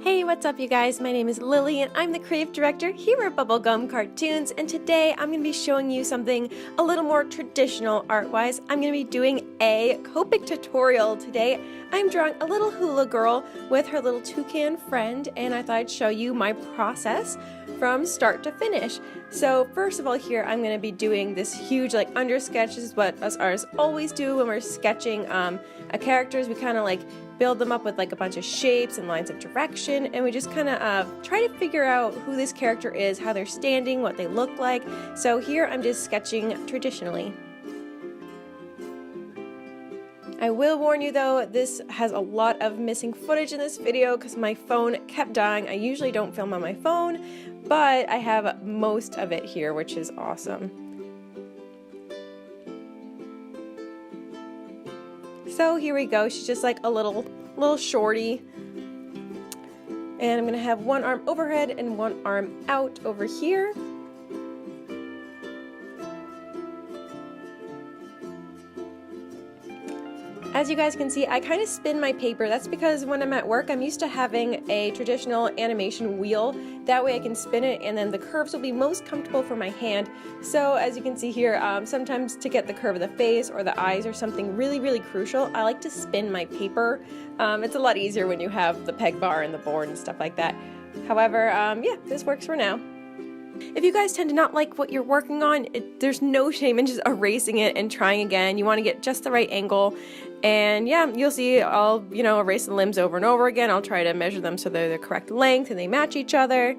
Hey, what's up you guys? My name is Lilli and I'm the creative director here at Bubblegum Cartoons, and today I'm going to be showing you something a little more traditional art-wise. I'm going to be doing a Copic tutorial today. I'm drawing a little hula girl with her little toucan friend, and I thought I'd show you my process from start to finish. So first of all here I'm going to be doing this huge undersketch. This is what us artists always do when we're sketching characters. We kind of build them up with a bunch of shapes and lines of direction, and we just kind of try to figure out who this character is, how they're standing, what they look like. So here I'm just sketching traditionally. I will warn you though, this has a lot of missing footage in this video because my phone kept dying. I usually don't film on my phone, but I have most of it here, which is awesome. So here we go, she's just like a little shorty. And I'm gonna have one arm overhead and one arm out over here. As you guys can see, I kind of spin my paper. That's because when I'm at work, I'm used to having a traditional animation wheel. That way I can spin it and then the curves will be most comfortable for my hand. So as you can see here, sometimes to get the curve of the face or the eyes or something really crucial, I like to spin my paper. It's a lot easier when you have the peg bar and the board and stuff like that. However, yeah, this works for now. If you guys tend to not like what you're working on, there's no shame in just erasing it and trying again. You want to get just the right angle. And yeah, you'll see I'll, erase the limbs over and over again. I'll try to measure them so they're the correct length and they match each other.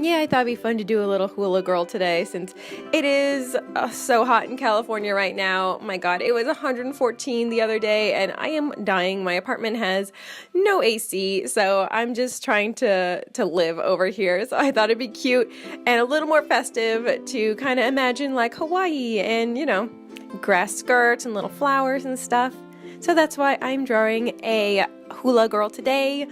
Yeah, I thought it'd be fun to do a little hula girl today since it is so hot in California right now. Oh my god, it was 114 the other day and I am dying. My apartment has no AC, so I'm just trying to live over here. So I thought it'd be cute and a little more festive to kind of imagine like Hawaii and, grass skirts and little flowers and stuff. So that's why I'm drawing a hula girl today.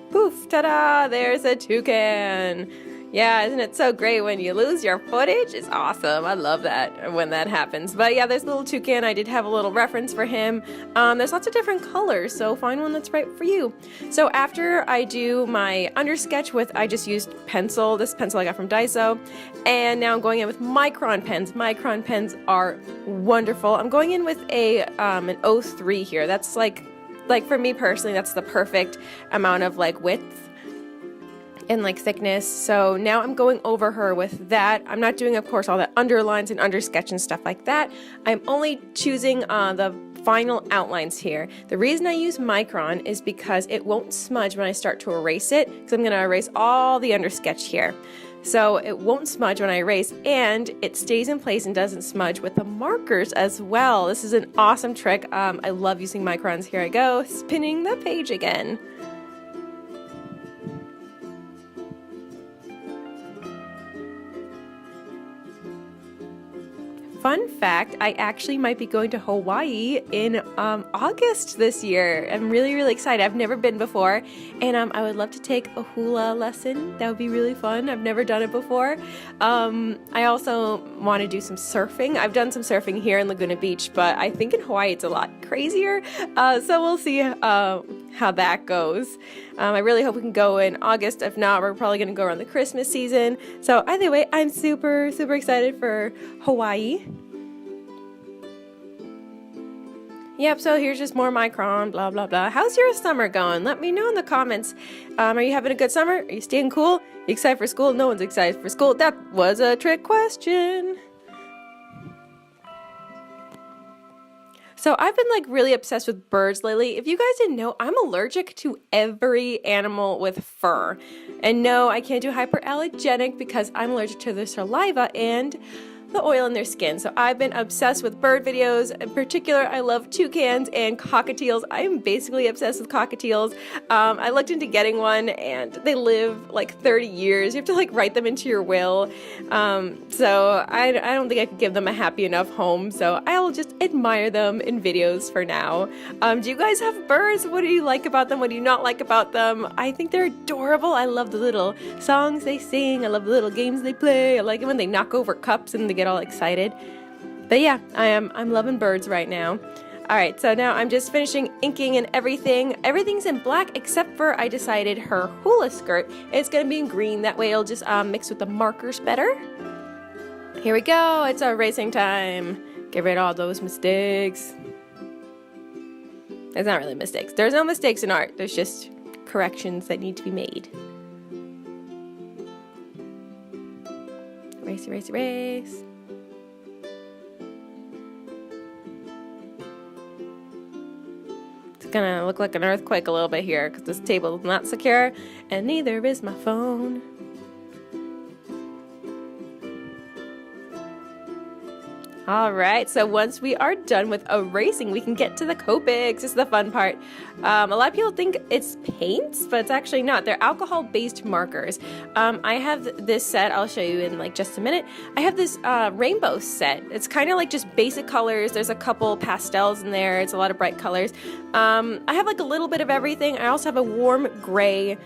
Poof, ta-da, there's a toucan. Yeah, isn't it so great when you lose your footage? It's awesome. I love that when that happens. But yeah, there's a little toucan. I did have a little reference for him. There's lots of different colors, so find one that's right for you. So after I do my undersketch with, I just used pencil, this pencil I got from Daiso, and now I'm going in with micron pens. Micron pens are wonderful. I'm going in with an 03 here. That's like for me personally, that's the perfect amount of width and thickness. So now I'm going over her with that. I'm not doing, of course, all the underlines and undersketch and stuff like that. I'm only choosing the final outlines here. The reason I use micron is because it won't smudge when I start to erase it, because I'm going to erase all the undersketch here. So it won't smudge when I erase, and it stays in place and doesn't smudge with the markers as well. This is an awesome trick. I love using microns. Here I go, spinning the page again. Fun fact, I actually might be going to Hawaii in August this year. I'm really excited. I've never been before, and I would love to take a hula lesson. That would be really fun. I've never done it before. I also want to do some surfing. I've done some surfing here in Laguna Beach, but I think in Hawaii it's a lot crazier. So we'll see how that goes. I really hope we can go in August. If not, we're probably going to go around the Christmas season. So either way, I'm super excited for Hawaii. Yep, so here's just more micron, blah blah blah. How's your summer going? Let me know in the comments. Are you having a good summer? Are you staying cool? Are you excited for school? No one's excited for school. That was a trick question. So I've been really obsessed with birds lately. If you guys didn't know, I'm allergic to every animal with fur. And no, I can't do hyperallergenic because I'm allergic to their saliva, and the oil in their skin. So I've been obsessed with bird videos. In particular, I love toucans and cockatiels. I'm basically obsessed with cockatiels. I looked into getting one, and they live like 30 years. You have to like write them into your will. So I don't think I could give them a happy enough home. So I'll just admire them in videos for now. Do you guys have birds? What do you like about them? What do you not like about them? I think they're adorable. I love the little songs they sing. I love the little games they play. I like it when they knock over cups and they get all excited. But yeah, I'm loving birds right now. Alright, so now I'm just finishing inking and everything. Everything's in black except for I decided her hula skirt is going to be in green. That way it'll just mix with the markers better. Here we go. It's erasing time. Get rid of all those mistakes. It's not really mistakes. There's no mistakes in art. There's just corrections that need to be made. Erase, erase, erase. It's gonna look like an earthquake a little bit here because this table is not secure, and neither is my phone. Alright, so once we are done with erasing, we can get to the Copics. This is the fun part. A lot of people think it's paints, but it's actually not. They're alcohol-based markers. I have this set, I'll show you in like just a minute. I have this rainbow set. It's kind of like just basic colors. There's a couple pastels in there. It's a lot of bright colors. I have like a little bit of everything. I also have a warm gray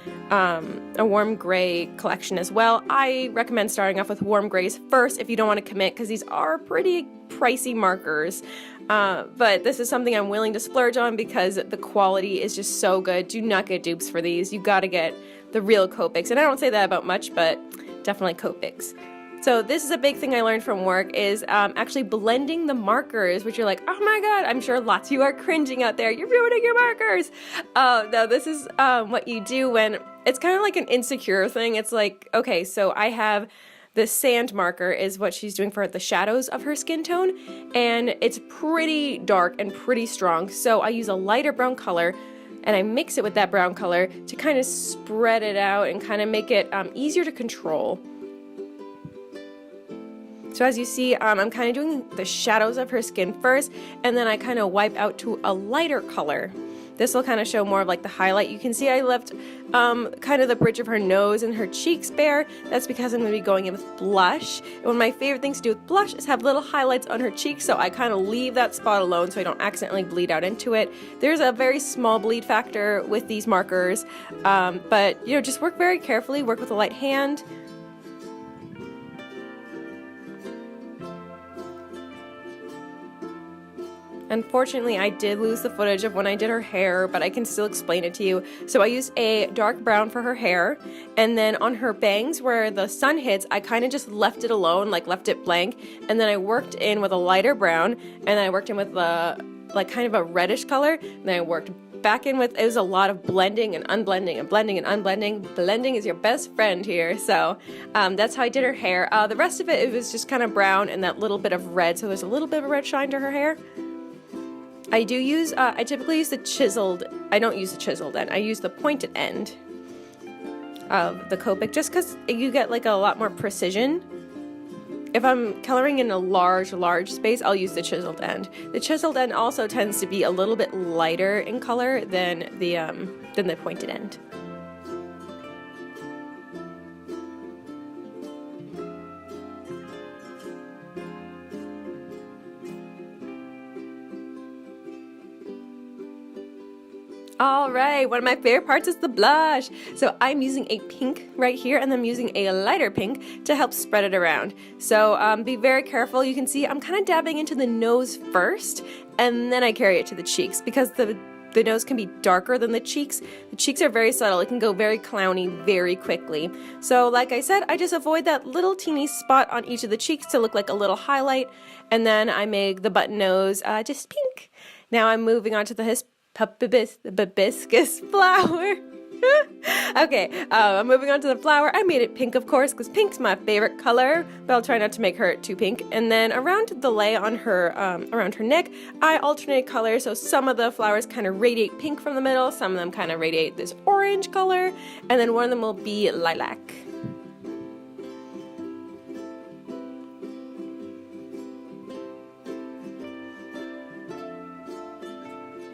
collection as well. I recommend starting off with warm grays first if you don't want to commit, because these are pretty pricey markers. But this is something I'm willing to splurge on because the quality is just so good. Do not get dupes for these. You gotta get the real Copics. And I don't say that about much, but definitely Copics. So this is a big thing I learned from work is actually blending the markers, which you're like, oh my god, I'm sure lots of you are cringing out there. You're ruining your markers. No, this is what you do when it's kind of like an insecure thing. It's like, okay, so I have the sand marker is what she's doing for the shadows of her skin tone, and it's pretty dark and pretty strong. So I use a lighter brown color and I mix it with that brown color to kind of spread it out and kind of make it easier to control. So as you see, I'm kind of doing the shadows of her skin first, and then I kind of wipe out to a lighter color. This will kind of show more of like the highlight. You can see I left kind of the bridge of her nose and her cheeks bare. That's because I'm going to be going in with blush. And one of my favorite things to do with blush is have little highlights on her cheeks, so I kind of leave that spot alone so I don't accidentally bleed out into it. There's a very small bleed factor with these markers, but you know, just work very carefully, work with a light hand. Unfortunately, I did lose the footage of when I did her hair, but I can still explain it to you. So I used a dark brown for her hair, and then on her bangs where the sun hits, I kind of just left it alone, like left it blank, and then I worked in with a lighter brown, and then I worked in with like kind of a reddish color, and then I worked back in with, it was a lot of blending and unblending and blending and unblending. Blending is your best friend here. So that's how I did her hair. The rest of it was just kind of brown and that little bit of red, so there's a little bit of a red shine to her hair. I do use, I typically use the chiseled, I don't use the chiseled end, I use the pointed end of the Copic just because you get like a lot more precision. If I'm coloring in a large space, I'll use the chiseled end. The chiseled end also tends to be a little bit lighter in color than the pointed end. Alright, one of my favorite parts is the blush. So I'm using a pink right here, and I'm using a lighter pink to help spread it around. So be very careful. You can see I'm kind of dabbing into the nose first, and then I carry it to the cheeks, because the nose can be darker than the cheeks. The cheeks are very subtle. It can go very clowny very quickly. So like I said, I just avoid that little teeny spot on each of the cheeks to look like a little highlight, and then I make the button nose just pink. Now I'm moving on to the hibiscus flower. Okay, I'm moving on to the flower. I made it pink, of course, because pink's my favorite color, but I'll try not to make her too pink. And then around the lay on her, around her neck, I alternate colors, so some of the flowers kind of radiate pink from the middle, some of them kind of radiate this orange color, and then one of them will be lilac.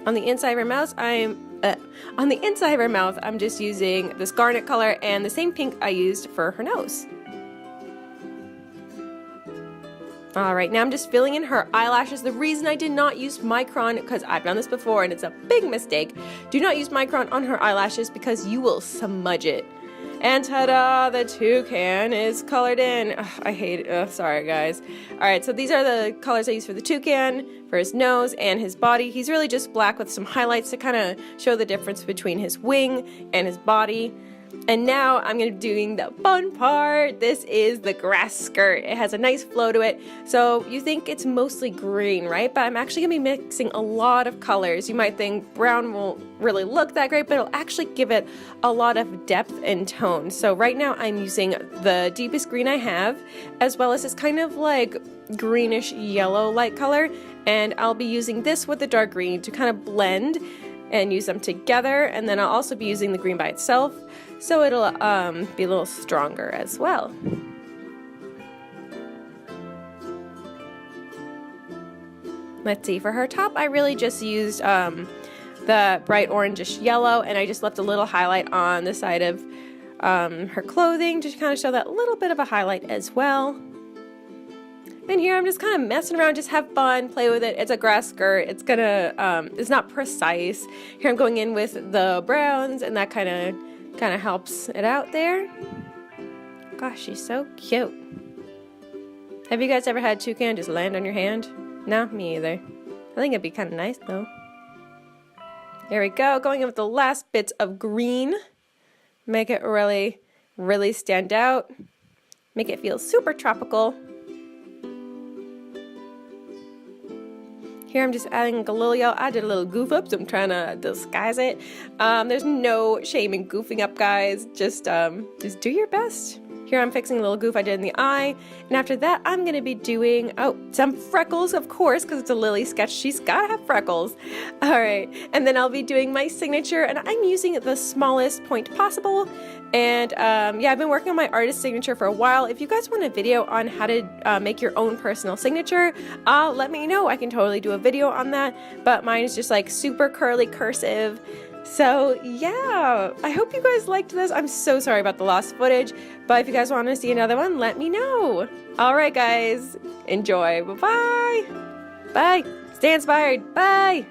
On the inside of her mouth, I'm just using this garnet color and the same pink I used for her nose. Alright, now I'm just filling in her eyelashes. The reason I did not use micron, because I've done this before and it's a big mistake, do not use micron on her eyelashes because you will smudge it. And ta-da, the toucan is colored in. Ugh, I hate it. Ugh, sorry guys. Alright, so these are the colors I used for the toucan, for his nose and his body. He's really just black with some highlights to kind of show the difference between his wing and his body. And now I'm going to be doing the fun part. This is the grass skirt. It has a nice flow to it. So you think it's mostly green, right? But I'm actually going to be mixing a lot of colors. You might think brown won't really look that great, but it'll actually give it a lot of depth and tone. So right now I'm using the deepest green I have, as well as this kind of like greenish yellow light color. And I'll be using this with the dark green to kind of blend and use them together. And then I'll also be using the green by itself, so it'll be a little stronger as well. Let's see, for her top I really just used the bright orangish yellow, and I just left a little highlight on the side of her clothing to kind of show that little bit of a highlight as well. And here I'm just kind of messing around, just have fun, play with it. It's a grass skirt. It's gonna, it's not precise. Here I'm going in with the browns, and that kind of helps it out there. Gosh, she's so cute. Have you guys ever had toucan just land on your hand? No, me either. I think it'd be kind of nice though. There we go, going in with the last bits of green. Make it really, really stand out. Make it feel super tropical. Here I'm just adding a little yellow. I did a little goof up, so I'm trying to disguise it. There's no shame in goofing up, guys. Just do your best. Here I'm fixing a little goof I did in the eye. And after that, I'm going to be doing, some freckles, of course, because it's a Lilli sketch. She's got to have freckles. All right. And then I'll be doing my signature, and I'm using the smallest point possible. And yeah, I've been working on my artist signature for a while. If you guys want a video on how to make your own personal signature, let me know. I can totally do a video on that. But mine is just like super curly cursive. So yeah, I hope you guys liked this. I'm so sorry about the lost footage, but if you guys want to see another one, let me know. All right, guys, enjoy. Bye-bye. Bye. Stay inspired. Bye.